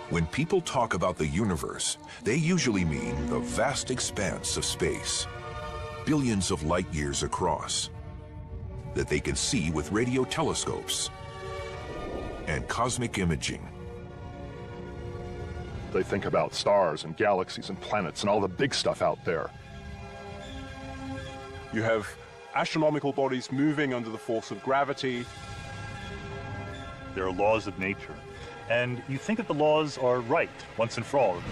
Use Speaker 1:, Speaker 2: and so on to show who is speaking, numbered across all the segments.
Speaker 1: When people talk about the universe, they usually mean the vast expanse of space, billions of light years across, that they can see with radio telescopes and cosmic imaging.
Speaker 2: They think about stars and galaxies and planets and all the big stuff out there.
Speaker 3: You have astronomical bodies moving under the force of gravity.
Speaker 4: There are laws of nature, and you think that the laws are right once and for all.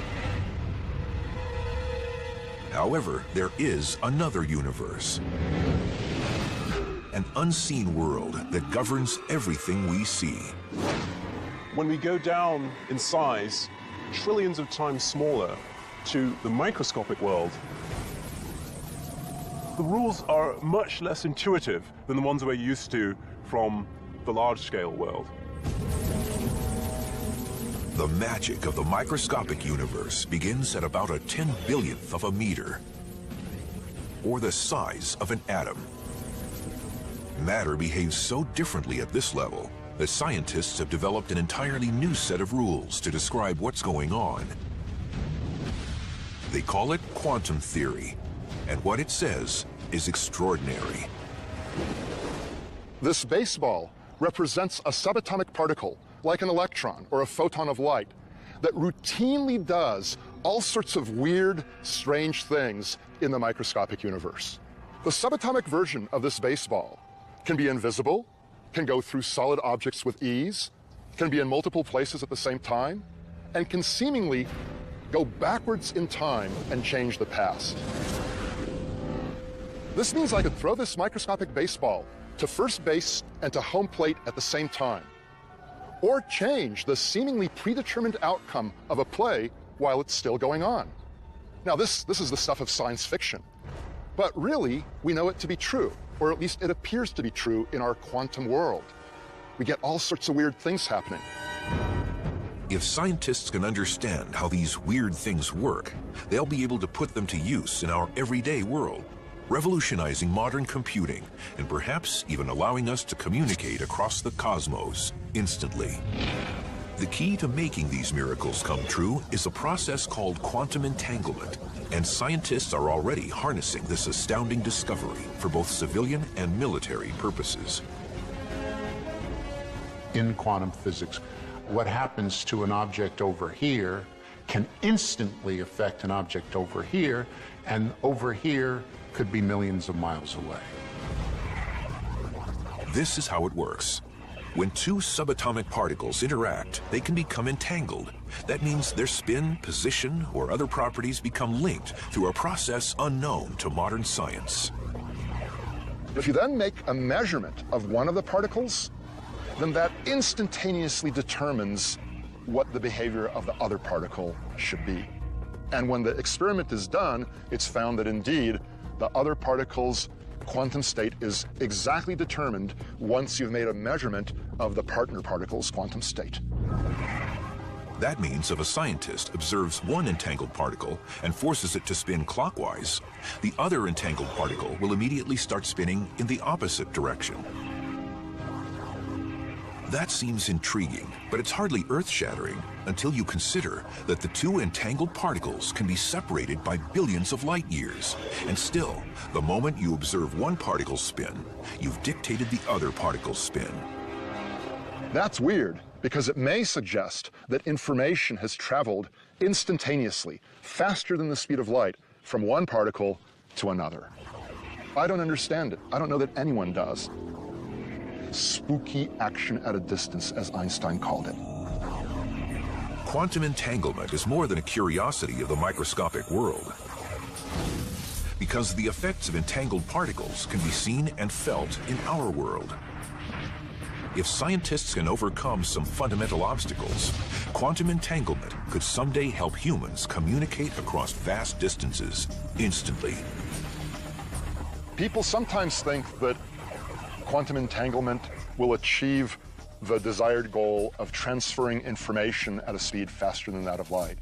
Speaker 1: However, there is another universe, an unseen world that governs everything we see.
Speaker 3: When we go down in size, trillions of times smaller, to the microscopic world, the rules are much less intuitive than the ones we're used to from the large-scale world.
Speaker 1: The magic of the microscopic universe begins at about a 10/1000th of a meter, or the size of an atom. Matter behaves so differently at this level that scientists have developed an entirely new set of rules to describe what's going on. They call it quantum theory, and what it says is extraordinary.
Speaker 2: This baseball represents a subatomic particle, like an electron or a photon of light, that routinely does all sorts of weird, strange things in the microscopic universe. The subatomic version of this baseball can be invisible, can go through solid objects with ease, can be in multiple places at the same time, and can seemingly go backwards in time and change the past. This means I could throw this microscopic baseball to first base and to home plate at the same time, or change the seemingly predetermined outcome of a play while it's still going on. Now, this is the stuff of science fiction, but really, we know it to be true, or at least it appears to be true in our quantum world. We get all sorts of weird things happening.
Speaker 1: If scientists can understand how these weird things work, they'll be able to put them to use in our everyday world, revolutionizing modern computing and perhaps even allowing us to communicate across the cosmos instantly. The key to making these miracles come true is a process called quantum entanglement, and scientists are already harnessing this astounding discovery for both civilian and military purposes.
Speaker 5: In quantum physics, what happens to an object over here can instantly affect an object over here, and over here could be millions of miles away.
Speaker 1: This is how it works. When two subatomic particles interact, they can become entangled. That means their spin, position, or other properties become linked through a process unknown to modern science.
Speaker 2: If you then make a measurement of one of the particles, then that instantaneously determines what the behavior of the other particle should be. And when the experiment is done, it's found that indeed the other particle's quantum state is exactly determined once you've made a measurement of the partner particle's quantum state.
Speaker 1: That means if a scientist observes one entangled particle and forces it to spin clockwise, the other entangled particle will immediately start spinning in the opposite direction. That seems intriguing, but it's hardly earth-shattering until you consider that the two entangled particles can be separated by billions of light years. And still, the moment you observe one particle spin, you've dictated the other particle's spin.
Speaker 2: That's weird, because it may suggest that information has traveled instantaneously, faster than the speed of light, from one particle to another. I don't understand it. I don't know that anyone does. Spooky action at a distance, as Einstein called it.
Speaker 1: Quantum entanglement is more than a curiosity of the microscopic world, because the effects of entangled particles can be seen and felt in our world. If scientists can overcome some fundamental obstacles, quantum entanglement could someday help humans communicate across vast distances instantly.
Speaker 2: People sometimes think that quantum entanglement will achieve the desired goal of transferring information at a speed faster than that of light.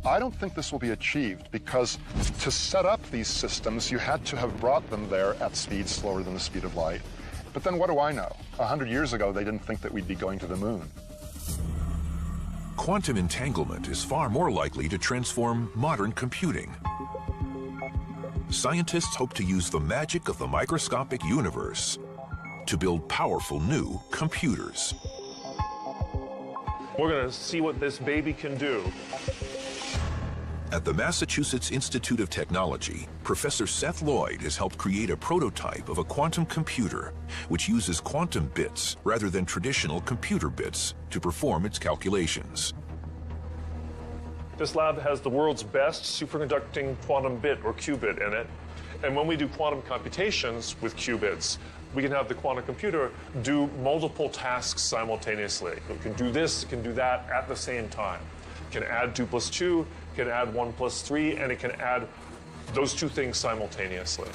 Speaker 2: I don't think this will be achieved, because to set up these systems, you had to have brought them there at speeds slower than the speed of light. But then what do I know? 100 years ago, they didn't think that we'd be going to the moon.
Speaker 1: quantum entanglement is far more likely to transform modern computing. Scientists hope to use the magic of the microscopic universe to build powerful new computers.
Speaker 3: We're going to see what this baby can do.
Speaker 1: At the Massachusetts Institute of Technology, Professor Seth Lloyd has helped create a prototype of a quantum computer which uses quantum bits rather than traditional computer bits to perform its calculations.
Speaker 3: This lab has the world's best superconducting quantum bit, or qubit, in it. And when we do quantum computations with qubits, we can have the quantum computer do multiple tasks simultaneously. It can do this, it can do that at the same time. It can add 2 plus 2, it can add 1 plus 3, and it can add those two things simultaneously.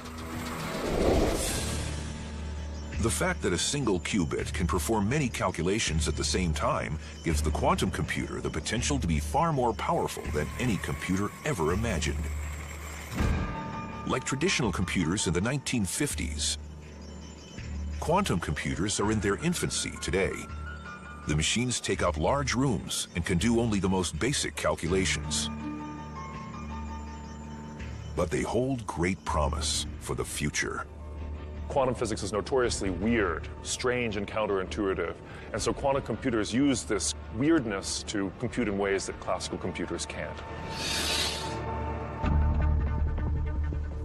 Speaker 1: The fact that a single qubit can perform many calculations at the same time gives the quantum computer the potential to be far more powerful than any computer ever imagined. Like traditional computers in the 1950s, quantum computers are in their infancy today. The machines take up large rooms and can do only the most basic calculations. But they hold great promise for the future.
Speaker 3: Quantum physics is notoriously weird, strange, and counterintuitive. And so quantum computers use this weirdness to compute in ways that classical computers can't.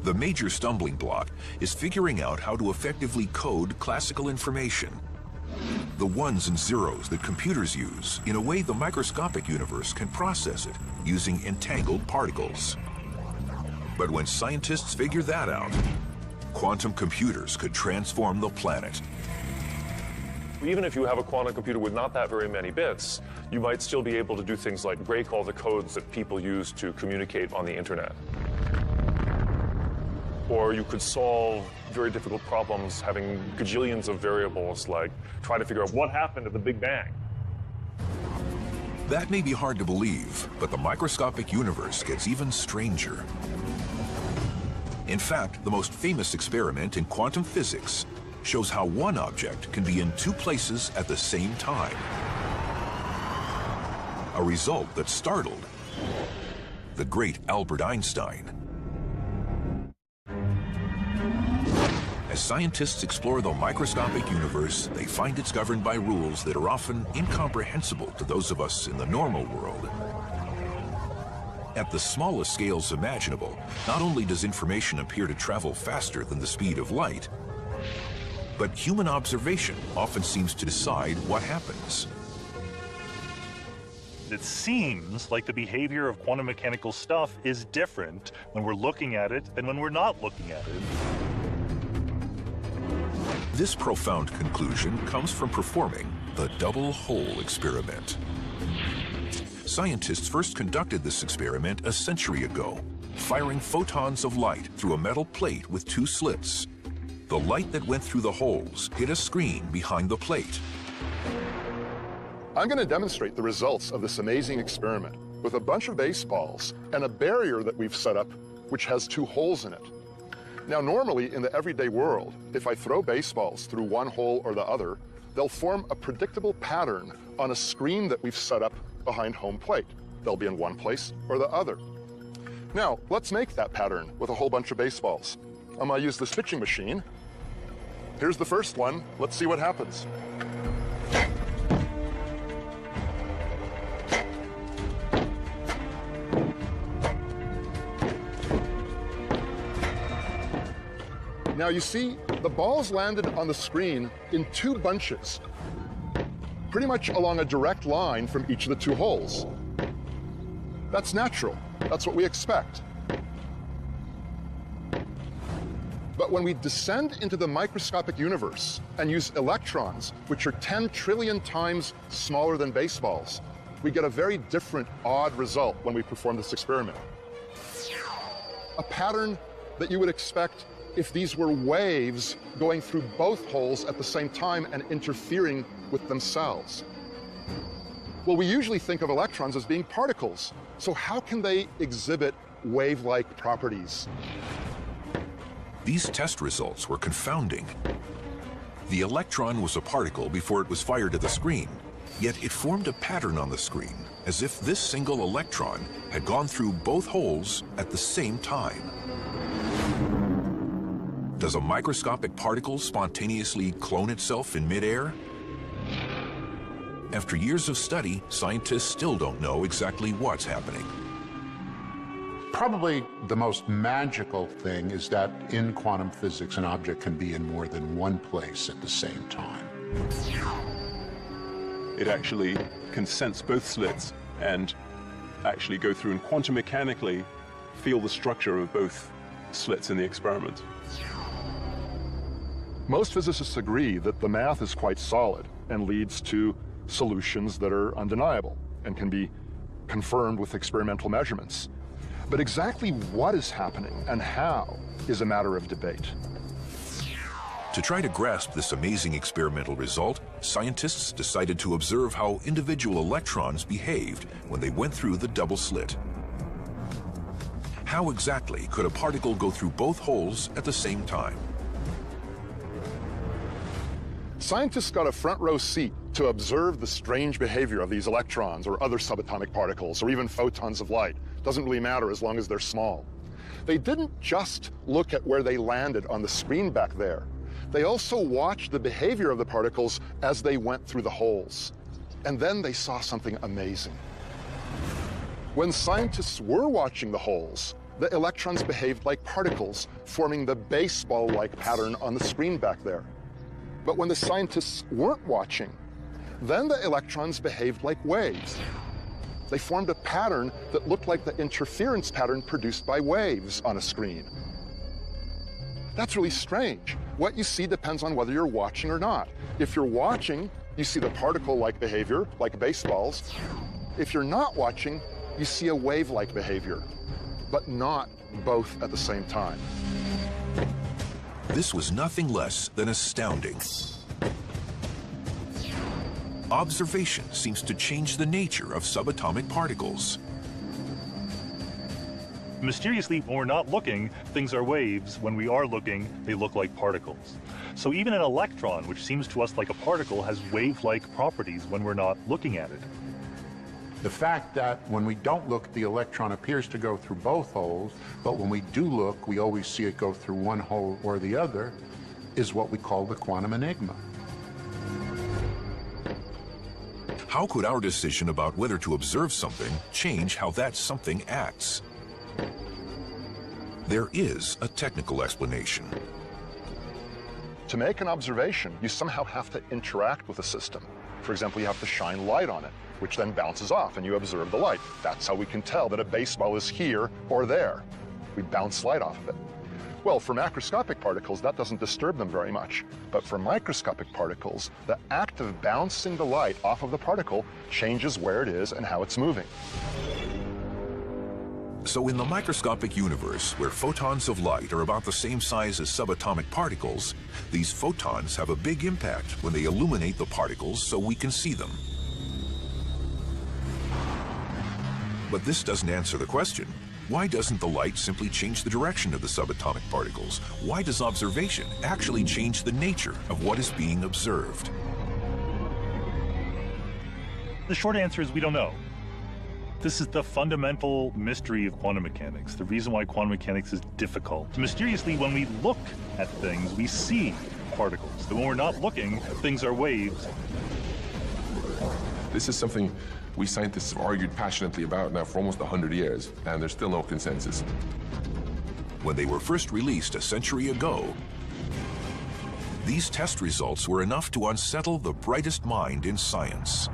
Speaker 1: The major stumbling block is figuring out how to effectively code classical information. The ones and zeros that computers use in a way the microscopic universe can process it using entangled particles. But when scientists figure that out, quantum computers could transform the planet.
Speaker 3: Even if you have a quantum computer with not that very many bits, you might still be able to do things like break all the codes that people use to communicate on the internet. Or you could solve very difficult problems having gajillions of variables, like try to figure out what happened at the Big Bang.
Speaker 1: That may be hard to believe, but the microscopic universe gets even stranger. In fact, the most famous experiment in quantum physics shows how one object can be in two places at the same time. A result that startled the great Albert Einstein. As scientists explore the microscopic universe, they find it's governed by rules that are often incomprehensible to those of us in the normal world. At the smallest scales imaginable, not only does information appear to travel faster than the speed of light, but human observation often seems to decide what happens.
Speaker 4: It seems like the behavior of quantum mechanical stuff is different when we're looking at it than when we're not looking at it.
Speaker 1: This profound conclusion comes from performing the double hole experiment. Scientists first conducted this experiment a century ago, firing photons of light through a metal plate with two slits. The light that went through the holes hit a screen behind the plate.
Speaker 2: I'm going to demonstrate the results of this amazing experiment with a bunch of baseballs and a barrier that we've set up which has two holes in it. Now, normally in the everyday world, if I throw baseballs through one hole or the other, they'll form a predictable pattern on a screen that we've set up behind home plate. They'll be in one place or the other. Now, let's make that pattern with a whole bunch of baseballs. I'm going to use this pitching machine. Here's the first one. Let's see what happens. Now you see, the balls landed on the screen in two bunches, pretty much along a direct line from each of the two holes. That's natural. That's what we expect. But when we descend into the microscopic universe and use electrons, which are 10 trillion times smaller than baseballs, we get a very different, odd result when we perform this experiment. A pattern that you would expect if these were waves going through both holes at the same time and interfering with themselves. Well, we usually think of electrons as being particles, so how can they exhibit wave-like properties?
Speaker 1: These test results were confounding. The electron was a particle before it was fired at the screen, yet it formed a pattern on the screen as if this single electron had gone through both holes at the same time. Does a microscopic particle spontaneously clone itself in midair? After years of study, scientists still don't know exactly what's happening.
Speaker 5: Probably the most magical thing is that in quantum physics, an object can be in more than one place at the same time.
Speaker 6: It actually can sense both slits and actually go through and quantum mechanically feel the structure of both slits in the experiment.
Speaker 2: Most physicists agree that the math is quite solid and leads to solutions that are undeniable and can be confirmed with experimental measurements. But exactly what is happening and how is a matter of debate.
Speaker 1: To try to grasp this amazing experimental result, scientists decided to observe how individual electrons behaved when they went through the double slit. How exactly could a particle go through both holes at the same time?
Speaker 2: Scientists got a front row seat to observe the strange behavior of these electrons or other subatomic particles or even photons of light. Doesn't really matter as long as they're small. They didn't just look at where they landed on the screen back there. They also watched the behavior of the particles as they went through the holes. And then they saw something amazing. When scientists were watching the holes, the electrons behaved like particles, forming the baseball-like pattern on the screen back there. But when the scientists weren't watching, then the electrons behaved like waves. They formed a pattern that looked like the interference pattern produced by waves on a screen. That's really strange. What you see depends on whether you're watching or not. If you're watching, you see the particle-like behavior, like baseballs. If you're not watching, you see a wave-like behavior, but not both at the same time.
Speaker 1: This was nothing less than astounding. Observation seems to change the nature of subatomic particles.
Speaker 4: Mysteriously, when we're not looking, things are waves. When we are looking, they look like particles. So even an electron, which seems to us like a particle, has wave-like properties when we're not looking at it.
Speaker 5: The fact that when we don't look, the electron appears to go through both holes, but when we do look, we always see it go through one hole or the other, is what we call the quantum enigma.
Speaker 1: How could our decision about whether to observe something change how that something acts? There is a technical explanation.
Speaker 2: To make an observation, you somehow have to interact with the system. For example, you have to shine light on it, which then bounces off and you observe the light. That's how we can tell that a baseball is here or there. We bounce light off of it. Well, for macroscopic particles, that doesn't disturb them very much. But for microscopic particles, the act of bouncing the light off of the particle changes where it is and how it's moving.
Speaker 1: So in the microscopic universe, where photons of light are about the same size as subatomic particles, these photons have a big impact when they illuminate the particles so we can see them. But this doesn't answer the question. Why doesn't the light simply change the direction of the subatomic particles? Why does observation actually change the nature of what is being observed?
Speaker 4: The short answer is we don't know. This is the fundamental mystery of quantum mechanics, the reason why quantum mechanics is difficult. Mysteriously, when we look at things, we see particles. But when we're not looking, things are waves.
Speaker 7: This is something we scientists have argued passionately about now for almost 100 years, and there's still no consensus.
Speaker 1: When they were first released a century ago, these test results were enough to unsettle the brightest mind in science.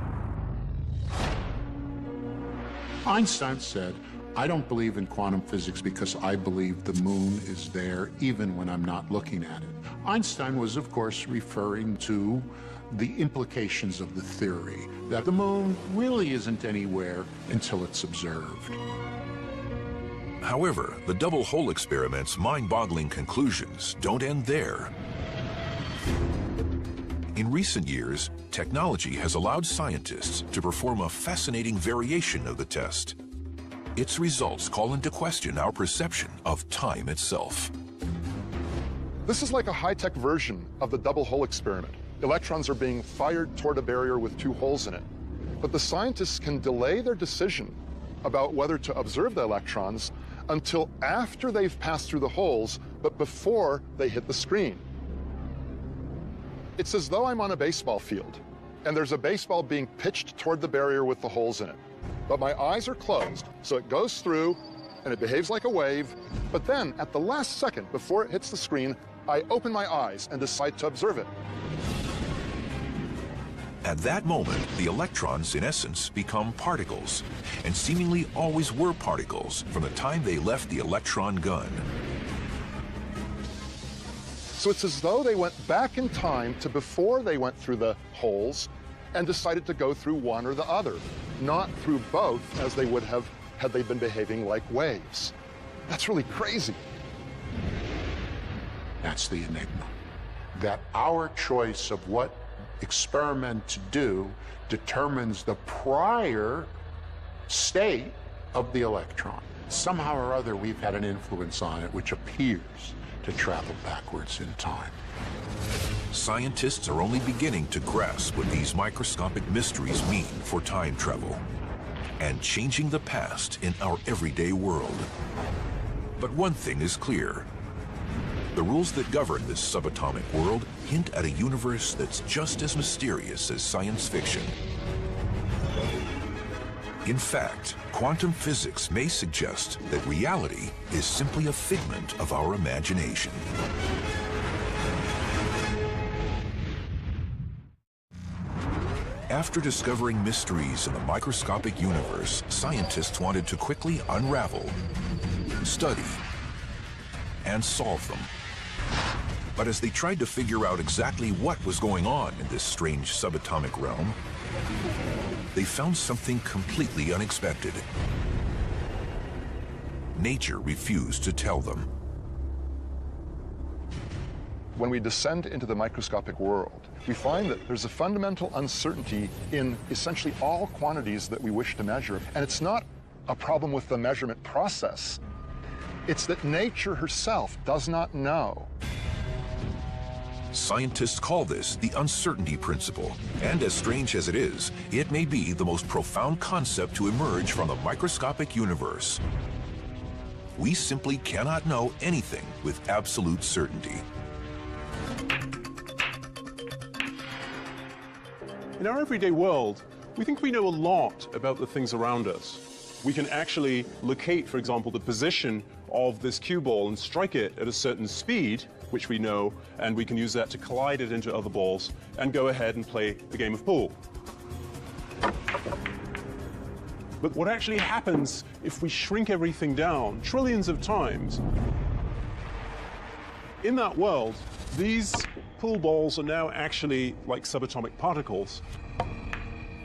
Speaker 5: Einstein said, "I don't believe in quantum physics because I believe the moon is there even when I'm not looking at it." Einstein was, of course, referring to the implications of the theory that the moon really isn't anywhere until it's observed.
Speaker 1: However, the double hole experiment's mind-boggling conclusions don't end there. In recent years, technology has allowed scientists to perform a fascinating variation of the test. Its results call into question our perception of time itself.
Speaker 2: This is like a high-tech version of the double hole experiment. Electrons are being fired toward a barrier with two holes in it. But the scientists can delay their decision about whether to observe the electrons until after they've passed through the holes, but before they hit the screen. It's as though I'm on a baseball field, and there's a baseball being pitched toward the barrier with the holes in it. But my eyes are closed, so it goes through, and it behaves like a wave, but then at the last second before it hits the screen, I open my eyes and decide to observe it.
Speaker 1: At that moment, the electrons, in essence, become particles, and seemingly always were particles from the time they left the electron gun.
Speaker 2: So it's as though they went back in time to before they went through the holes and decided to go through one or the other, not through both as they would have had they been behaving like waves. That's really crazy.
Speaker 5: That's the enigma. That our choice of what experiment to do determines the prior state of the electron. Somehow or other, we've had an influence on it which appears to travel backwards in time.
Speaker 1: Scientists are only beginning to grasp what these microscopic mysteries mean for time travel and changing the past in our everyday world. But one thing is clear. The rules that govern this subatomic world hint at a universe that's just as mysterious as science fiction. In fact, quantum physics may suggest that reality is simply a figment of our imagination. After discovering mysteries in the microscopic universe, scientists wanted to quickly unravel, study, and solve them. But as they tried to figure out exactly what was going on in this strange subatomic realm, they found something completely unexpected. Nature refused to tell them.
Speaker 2: When we descend into the microscopic world, we find that there's a fundamental uncertainty in essentially all quantities that we wish to measure. And it's not a problem with the measurement process. It's that nature herself does not know.
Speaker 1: Scientists call this the uncertainty principle, and as strange as it is, it may be the most profound concept to emerge from the microscopic universe. We simply cannot know anything with absolute certainty.
Speaker 6: In our everyday world, we think we know a lot about the things around us. We can actually locate, for example, the position of this cue ball and strike it at a certain speed, which we know, and we can use that to collide it into other balls and go ahead and play the game of pool. But what actually happens if we shrink everything down trillions of times? In that world, these pool balls are now actually like subatomic particles.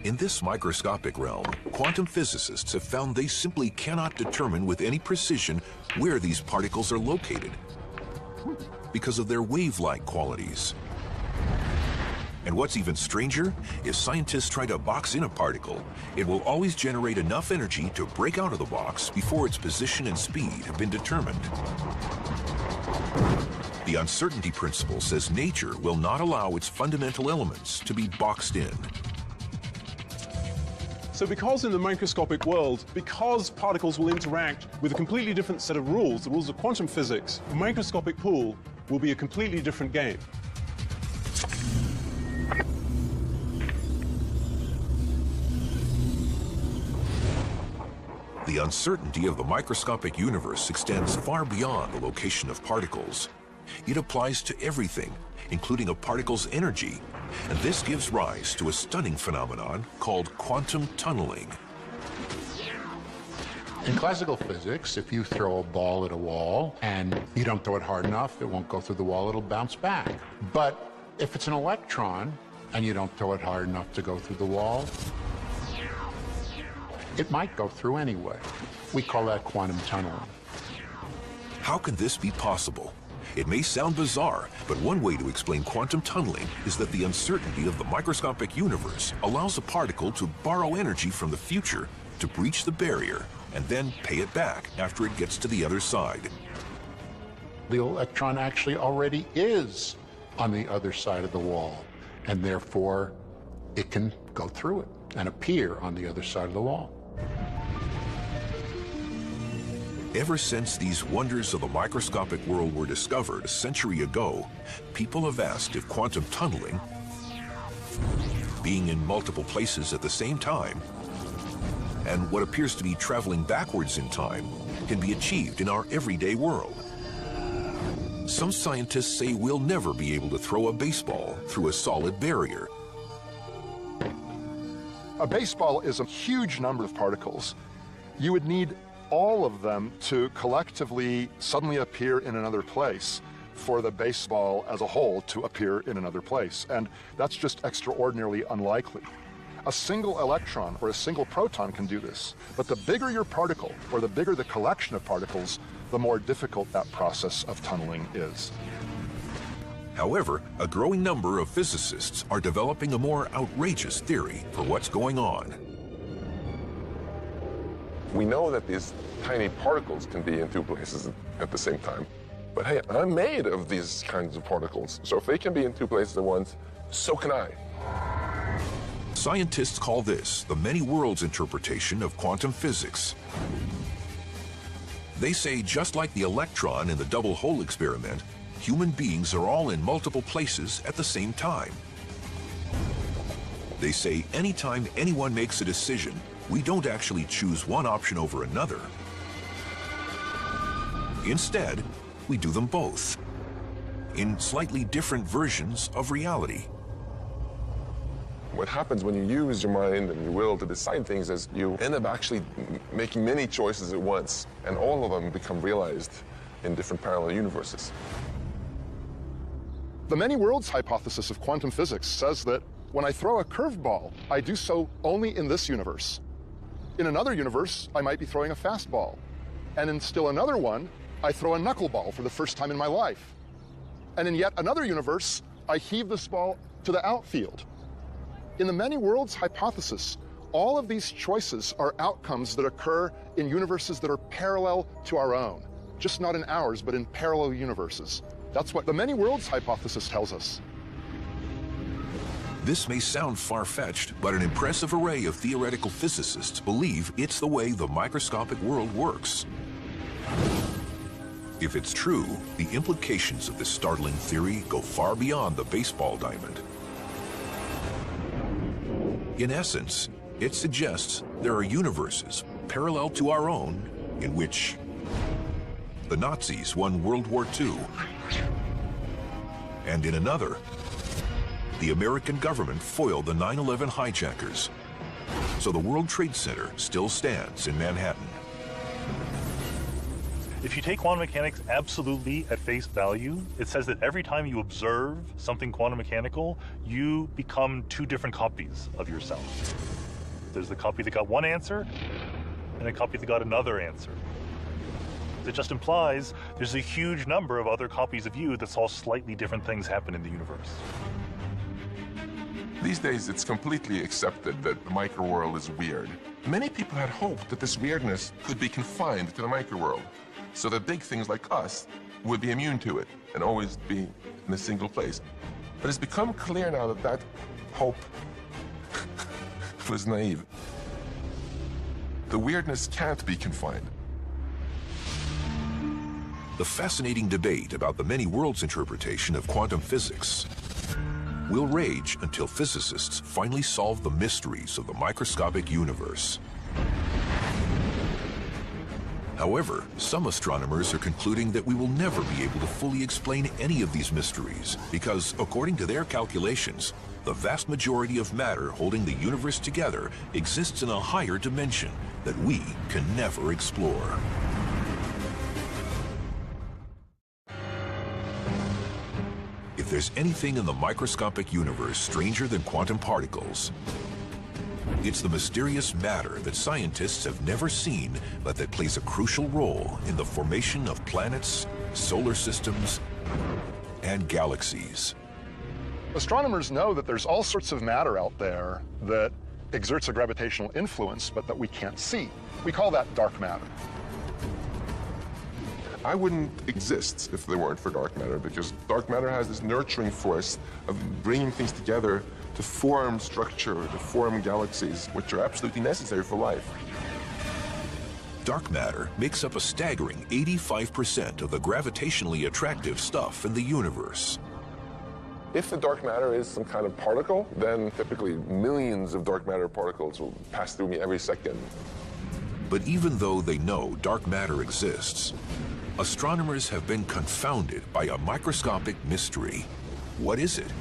Speaker 1: In this microscopic realm, quantum physicists have found they simply cannot determine with any precision where these particles are located because of their wave-like qualities. And what's even stranger, if scientists try to box in a particle, it will always generate enough energy to break out of the box before its position and speed have been determined. The uncertainty principle says nature will not allow its fundamental elements to be boxed in.
Speaker 6: So because in the microscopic world, because particles will interact with a completely different set of rules, the rules of quantum physics, the microscopic pool will be a completely different game.
Speaker 1: The uncertainty of the microscopic universe extends far beyond the location of particles. It applies to everything, including a particle's energy, and this gives rise to a stunning phenomenon called quantum tunneling.
Speaker 5: In classical physics, if you throw a ball at a wall and you don't throw it hard enough, it won't go through the wall, it'll bounce back. But if it's an electron and you don't throw it hard enough to go through the wall, it might go through anyway. We call that quantum tunneling.
Speaker 1: How can this be possible? It may sound bizarre, but one way to explain quantum tunneling is that the uncertainty of the microscopic universe allows a particle to borrow energy from the future to breach the barrier and then pay it back after it gets to the other side.
Speaker 5: The electron actually already is on the other side of the wall, and therefore it can go through it and appear on the other side of the wall.
Speaker 1: Ever since these wonders of the microscopic world were discovered a century ago, people have asked if quantum tunneling, being in multiple places at the same time, and what appears to be traveling backwards in time, can be achieved in our everyday world. Some scientists say we'll never be able to throw a baseball through a solid barrier.
Speaker 2: A baseball is a huge number of particles. You would need all of them to collectively suddenly appear in another place for the baseball as a whole to appear in another place. And that's just extraordinarily unlikely. A single electron or a single proton can do this. But the bigger your particle, or the bigger the collection of particles, the more difficult that process of tunneling is.
Speaker 1: However, a growing number of physicists are developing a more outrageous theory for what's going on.
Speaker 7: We know that these tiny particles can be in two places at the same time. But hey, I'm made of these kinds of particles. So if they can be in two places at once, so can I.
Speaker 1: Scientists call this the many worlds interpretation of quantum physics. They say just like the electron in the double hole experiment, human beings are all in multiple places at the same time. They say anytime anyone makes a decision, we don't actually choose one option over another. Instead, we do them both, in slightly different versions of reality.
Speaker 7: What happens when you use your mind and your will to decide things is you end up actually making many choices at once, and all of them become realized in different parallel universes.
Speaker 2: The many worlds hypothesis of quantum physics says that when I throw a curveball, I do so only in this universe. In another universe, I might be throwing a fastball. And in still another one, I throw a knuckleball for the first time in my life. And in yet another universe, I heave this ball to the outfield. In the many worlds hypothesis, all of these choices are outcomes that occur in universes that are parallel to our own. Just not in ours, but in parallel universes. That's what the many worlds hypothesis tells us.
Speaker 1: This may sound far-fetched, but an impressive array of theoretical physicists believe it's the way the microscopic world works. If it's true, the implications of this startling theory go far beyond the baseball diamond. In essence, it suggests there are universes parallel to our own in which the Nazis won World War II, and in another, the American government foiled the 9/11 hijackers, so the World Trade Center still stands in Manhattan.
Speaker 4: If you take quantum mechanics absolutely at face value, it says that every time you observe something quantum mechanical, you become two different copies of yourself. There's the copy that got one answer, and a copy that got another answer. It just implies there's a huge number of other copies of you that saw slightly different things happen in the universe.
Speaker 7: These days, it's completely accepted that the microworld is weird. Many people had hoped that this weirdness could be confined to the microworld, so that big things like us would be immune to it and always be in a single place. But it's become clear now that that hope was naive. The weirdness can't be confined.
Speaker 1: The fascinating debate about the many worlds interpretation of quantum physics will rage until physicists finally solve the mysteries of the microscopic universe. However, some astronomers are concluding that we will never be able to fully explain any of these mysteries because, according to their calculations, the vast majority of matter holding the universe together exists in a higher dimension that we can never explore. If there's anything in the microscopic universe stranger than quantum particles, it's the mysterious matter that scientists have never seen, but that plays a crucial role in the formation of planets, solar systems, and galaxies.
Speaker 2: Astronomers know that there's all sorts of matter out there that exerts a gravitational influence, but that we can't see. We call that dark matter.
Speaker 7: I wouldn't exist if there weren't for dark matter, because dark matter has this nurturing force of bringing things together to form structure, to form galaxies, which are absolutely necessary for life.
Speaker 1: Dark matter makes up a staggering 85% of the gravitationally attractive stuff in the universe.
Speaker 7: If the dark matter is some kind of particle, then typically millions of dark matter particles will pass through me every second.
Speaker 1: But even though they know dark matter exists, astronomers have been confounded by a microscopic mystery. What is it?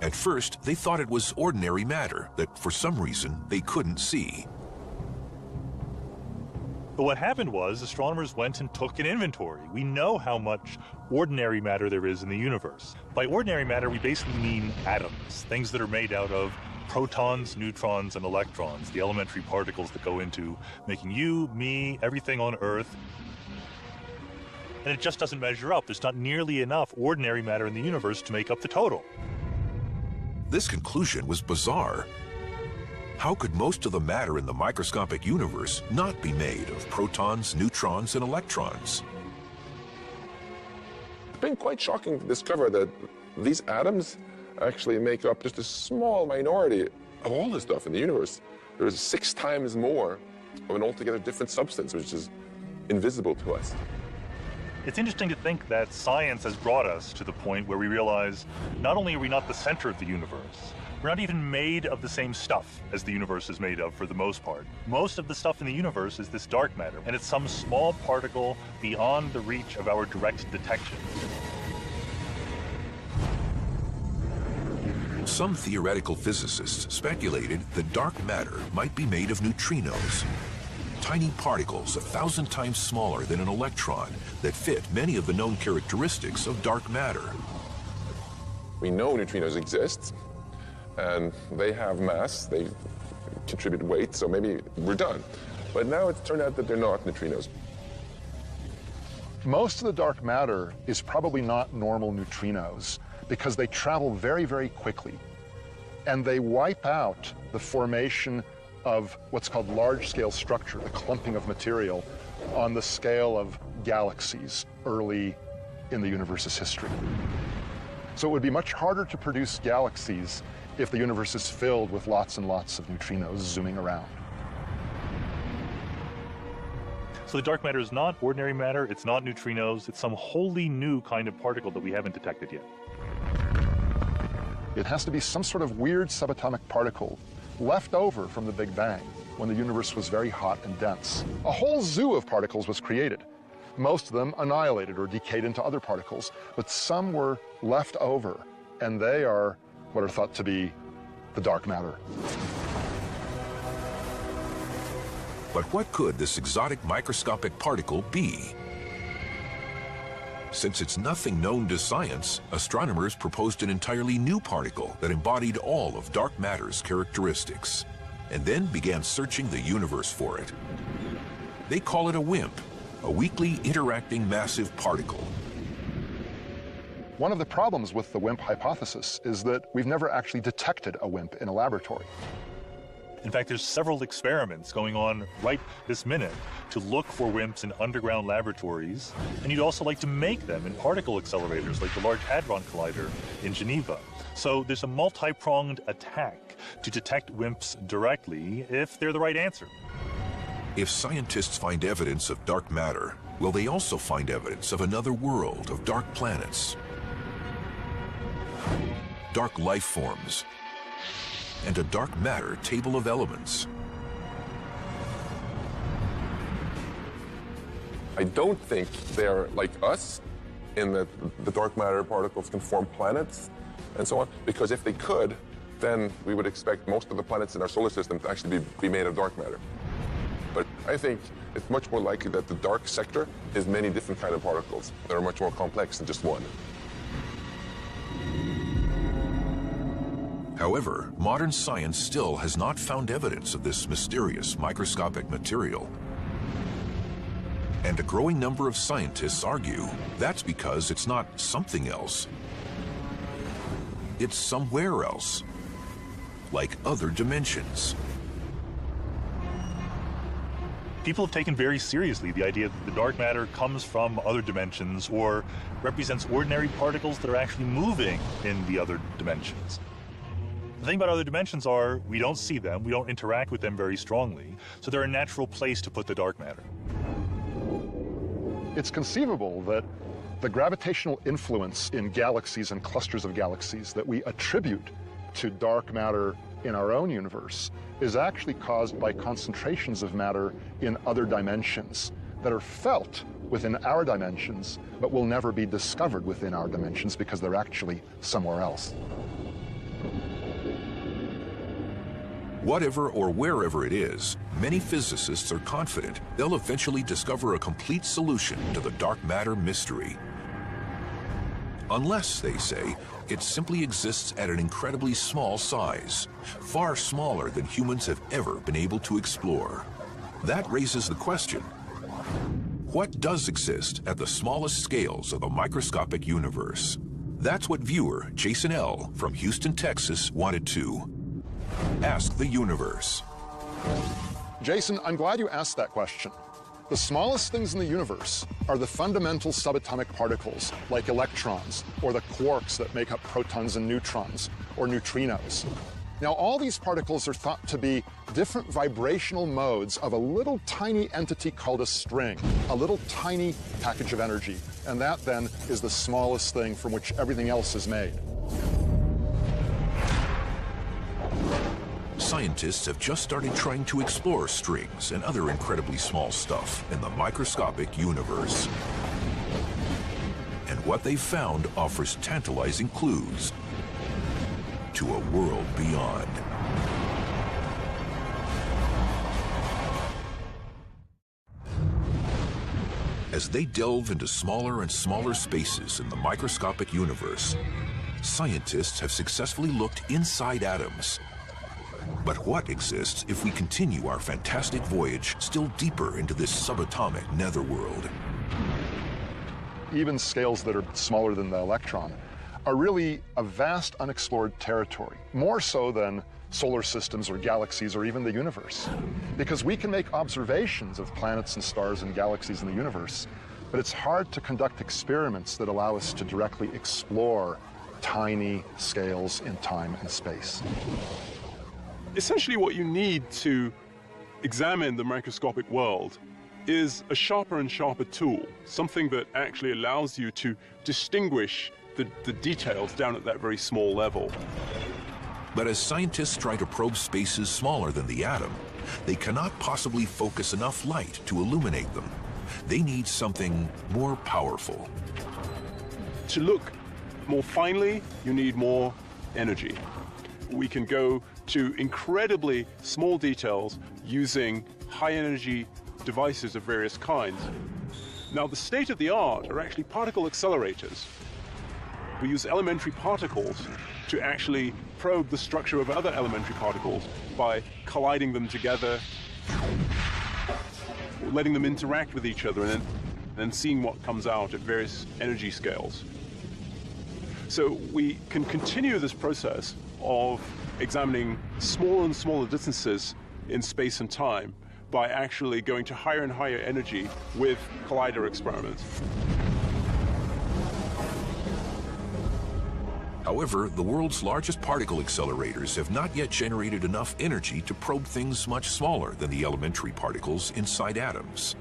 Speaker 1: At first, they thought it was ordinary matter that for some reason they couldn't see.
Speaker 4: But what happened was astronomers went and took an inventory. We know how much ordinary matter there is in the universe. By ordinary matter, we basically mean atoms, things that are made out of protons, neutrons, and electrons, the elementary particles that go into making you, me, everything on Earth. And it just doesn't measure up. There's not nearly enough ordinary matter in the universe to make up the total.
Speaker 1: This conclusion was bizarre. How could most of the matter in the microscopic universe not be made of protons, neutrons, and electrons?
Speaker 7: It's been quite shocking to discover that these atoms actually make up just a small minority of all the stuff in the universe. There's 6 times more of an altogether different substance, which is invisible to us.
Speaker 4: It's interesting to think that science has brought us to the point where we realize not only are we not the center of the universe, we're not even made of the same stuff as the universe is made of for the most part. Most of the stuff in the universe is this dark matter, and it's some small particle beyond the reach of our direct detection.
Speaker 1: Some theoretical physicists speculated that dark matter might be made of neutrinos, tiny particles 1,000 times smaller than an electron that fit many of the known characteristics of dark matter.
Speaker 7: We know neutrinos exist, and they have mass, they contribute weight, so maybe we're done. But now it's turned out that they're not neutrinos.
Speaker 2: Most of the dark matter is probably not normal neutrinos because they travel very, very quickly. And they wipe out the formation of what's called large-scale structure, the clumping of material, on the scale of galaxies early in the universe's history. So it would be much harder to produce galaxies if the universe is filled with lots and lots of neutrinos zooming around.
Speaker 4: So the dark matter is not ordinary matter, it's not neutrinos, it's some wholly new kind of particle that we haven't detected yet.
Speaker 2: It has to be some sort of weird subatomic particle left over from the Big Bang when the universe was very hot and dense. A whole zoo of particles was created. Most of them annihilated or decayed into other particles, but some were left over, and they are what are thought to be the dark matter.
Speaker 1: But what could this exotic microscopic particle be? Since it's nothing known to science, astronomers proposed an entirely new particle that embodied all of dark matter's characteristics, and then began searching the universe for it. They call it a WIMP, a weakly interacting massive particle.
Speaker 2: One of the problems with the WIMP hypothesis is that we've never actually detected a WIMP in a laboratory.
Speaker 4: In fact, there's several experiments going on right this minute to look for WIMPs in underground laboratories, and you'd also like to make them in particle accelerators like the Large Hadron Collider in Geneva. So there's a multi-pronged attack to detect WIMPs directly if they're the right answer.
Speaker 1: If scientists find evidence of dark matter, will they also find evidence of another world of dark planets, dark life forms, and a dark matter table of elements?
Speaker 7: I don't think they're like us in that the dark matter particles can form planets and so on, because if they could, then we would expect most of the planets in our solar system to actually be made of dark matter. But I think it's much more likely that the dark sector is many different kinds of particles that are much more complex than just one.
Speaker 1: However, modern science still has not found evidence of this mysterious microscopic material. And a growing number of scientists argue that's because it's not something else. It's somewhere else, like other dimensions.
Speaker 4: People have taken very seriously the idea that the dark matter comes from other dimensions or represents ordinary particles that are actually moving in the other dimensions. The thing about other dimensions are we don't see them, we don't interact with them very strongly, so they're a natural place to put the dark matter.
Speaker 2: It's conceivable that the gravitational influence in galaxies and clusters of galaxies that we attribute to dark matter in our own universe is actually caused by concentrations of matter in other dimensions that are felt within our dimensions, but will never be discovered within our dimensions because they're actually somewhere else.
Speaker 1: Whatever or wherever it is, many physicists are confident they'll eventually discover a complete solution to the dark matter mystery. Unless, they say, it simply exists at an incredibly small size, far smaller than humans have ever been able to explore. That raises the question, what does exist at the smallest scales of the microscopic universe? That's what viewer Jason L. from Houston, Texas wanted to ask the universe.
Speaker 2: Jason, I'm glad you asked that question. The smallest things in the universe are the fundamental subatomic particles, like electrons, or the quarks that make up protons and neutrons, or neutrinos. Now, all these particles are thought to be different vibrational modes of a little tiny entity called a string, a little tiny package of energy. And that, then, is the smallest thing from which everything else is made.
Speaker 1: Scientists have just started trying to explore strings and other incredibly small stuff in the microscopic universe. And what they've found offers tantalizing clues to a world beyond. As they delve into smaller and smaller spaces in the microscopic universe, scientists have successfully looked inside atoms. But what exists if we continue our fantastic voyage still deeper into this subatomic netherworld?
Speaker 2: Even scales that are smaller than the electron are really a vast unexplored territory, more so than solar systems or galaxies or even the universe. Because we can make observations of planets and stars and galaxies in the universe, but it's hard to conduct experiments that allow us to directly explore tiny scales in time and space.
Speaker 6: Essentially, what you need to examine the microscopic world is a sharper and sharper tool, something that actually allows you to distinguish the details down at that very small level.
Speaker 1: But as scientists try to probe spaces smaller than the atom, they cannot possibly focus enough light to illuminate them. They need something more powerful.
Speaker 6: To look more finely, you need more energy. We can go to incredibly small details using high-energy devices of various kinds. Now, the state of the art are actually particle accelerators. We use elementary particles to actually probe the structure of other elementary particles by colliding them together, letting them interact with each other, and then seeing what comes out at various energy scales. So we can continue this process of examining smaller and smaller distances in space and time by actually going to higher and higher energy with collider experiments.
Speaker 1: However, the world's largest particle accelerators have not yet generated enough energy to probe things much smaller than the elementary particles inside atoms.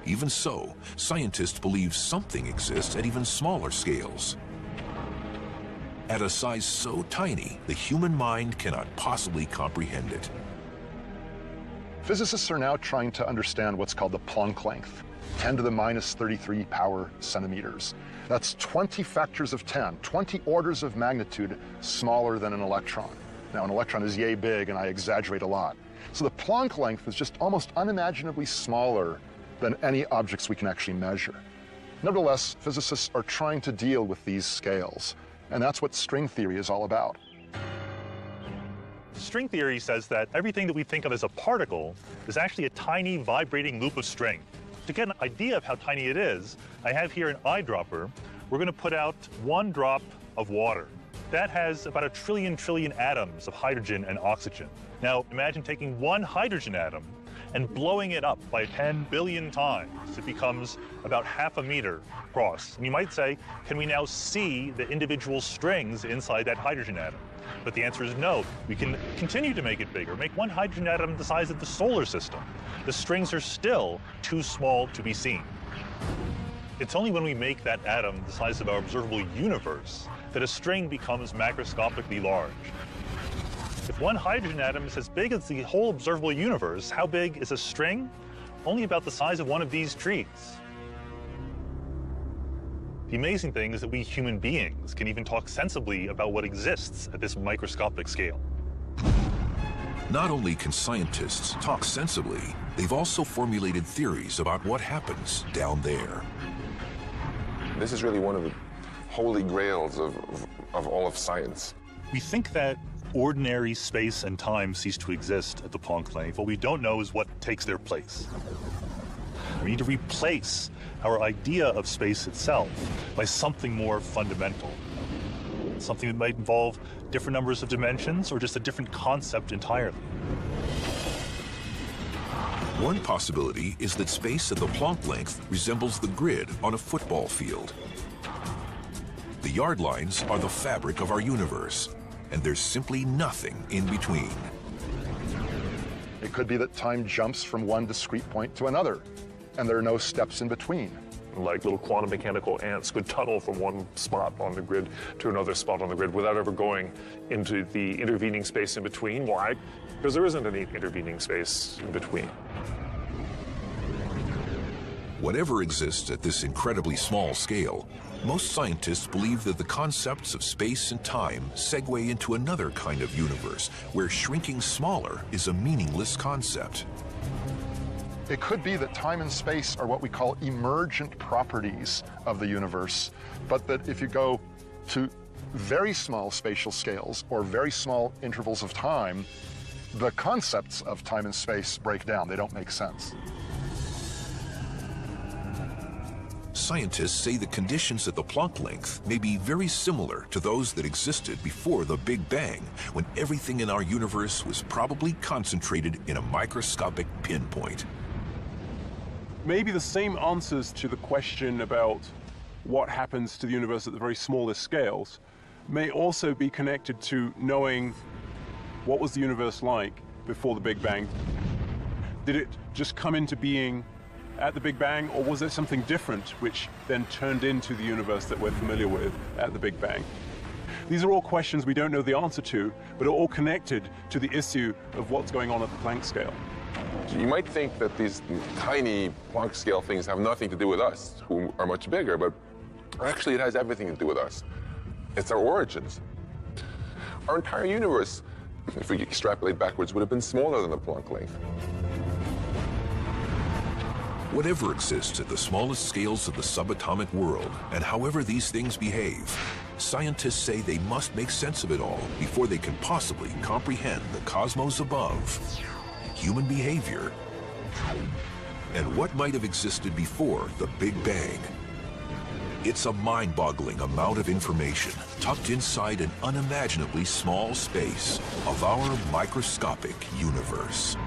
Speaker 1: Even so, scientists believe something exists at even smaller scales. At a size so tiny, the human mind cannot possibly comprehend it.
Speaker 2: Physicists are now trying to understand what's called the Planck length, 10 to the minus 33 power centimeters. That's 20 factors of 10, 20 orders of magnitude smaller than an electron. Now, an electron is yay big, and I exaggerate a lot. So the Planck length is just almost unimaginably smaller than any objects we can actually measure. Nevertheless, physicists are trying to deal with these scales, and that's what string theory is all about.
Speaker 4: String theory says that everything that we think of as a particle is actually a tiny vibrating loop of string. To get an idea of how tiny it is, I have here an eyedropper. We're going to put out 1 drop of water. That has about 1 trillion atoms of hydrogen and oxygen. Now, imagine taking 1 hydrogen atom and blowing it up by 10 billion times, it becomes about half a meter across. And you might say, can we now see the individual strings inside that hydrogen atom? But the answer is no. We can continue to make it bigger, make one hydrogen atom the size of the solar system. The strings are still too small to be seen. It's only when we make that atom the size of our observable universe that a string becomes macroscopically large. If one hydrogen atom is as big as the whole observable universe, how big is a string? Only about the size of one of these trees. The amazing thing is that we human beings can even talk sensibly about what exists at this microscopic scale.
Speaker 1: Not only can scientists talk sensibly, they've also formulated theories about what happens down there.
Speaker 7: This is really one of the holy grails of all of science.
Speaker 4: We think that ordinary space and time cease to exist at the Planck length. What we don't know is what takes their place. We need to replace our idea of space itself by something more fundamental. Something that might involve different numbers of dimensions or just a different concept entirely.
Speaker 1: One possibility is that space at the Planck length resembles the grid on a football field. The yard lines are the fabric of our universe, and there's simply nothing in between.
Speaker 2: It could be that time jumps from one discrete point to another, and there are no steps in between.
Speaker 3: Like little quantum mechanical ants could tunnel from one spot on the grid to another spot on the grid without ever going into the intervening space in between. Why? Because there isn't any intervening space in between.
Speaker 1: Whatever exists at this incredibly small scale, most scientists believe that the concepts of space and time segue into another kind of universe where shrinking smaller is a meaningless concept.
Speaker 2: It could be that time and space are what we call emergent properties of the universe, but that if you go to very small spatial scales or very small intervals of time, the concepts of time and space break down. They don't make sense.
Speaker 1: Scientists say the conditions at the Planck length may be very similar to those that existed before the Big Bang, when everything in our universe was probably concentrated in a microscopic pinpoint.
Speaker 6: Maybe the same answers to the question about what happens to the universe at the very smallest scales may also be connected to knowing what was the universe like before the Big Bang. Did it just come into being at the Big Bang, or was there something different which then turned into the universe that we're familiar with at the Big Bang? These are all questions we don't know the answer to, but are all connected to the issue of what's going on at the Planck scale.
Speaker 7: You might think that these tiny Planck scale things have nothing to do with us, who are much bigger, but actually it has everything to do with us. It's our origins. Our entire universe, if we extrapolate backwards, would have been smaller than the Planck length.
Speaker 1: Whatever exists at the smallest scales of the subatomic world, and however these things behave, scientists say they must make sense of it all before they can possibly comprehend the cosmos above, human behavior, and what might have existed before the Big Bang. It's a mind-boggling amount of information tucked inside an unimaginably small space of our microscopic universe.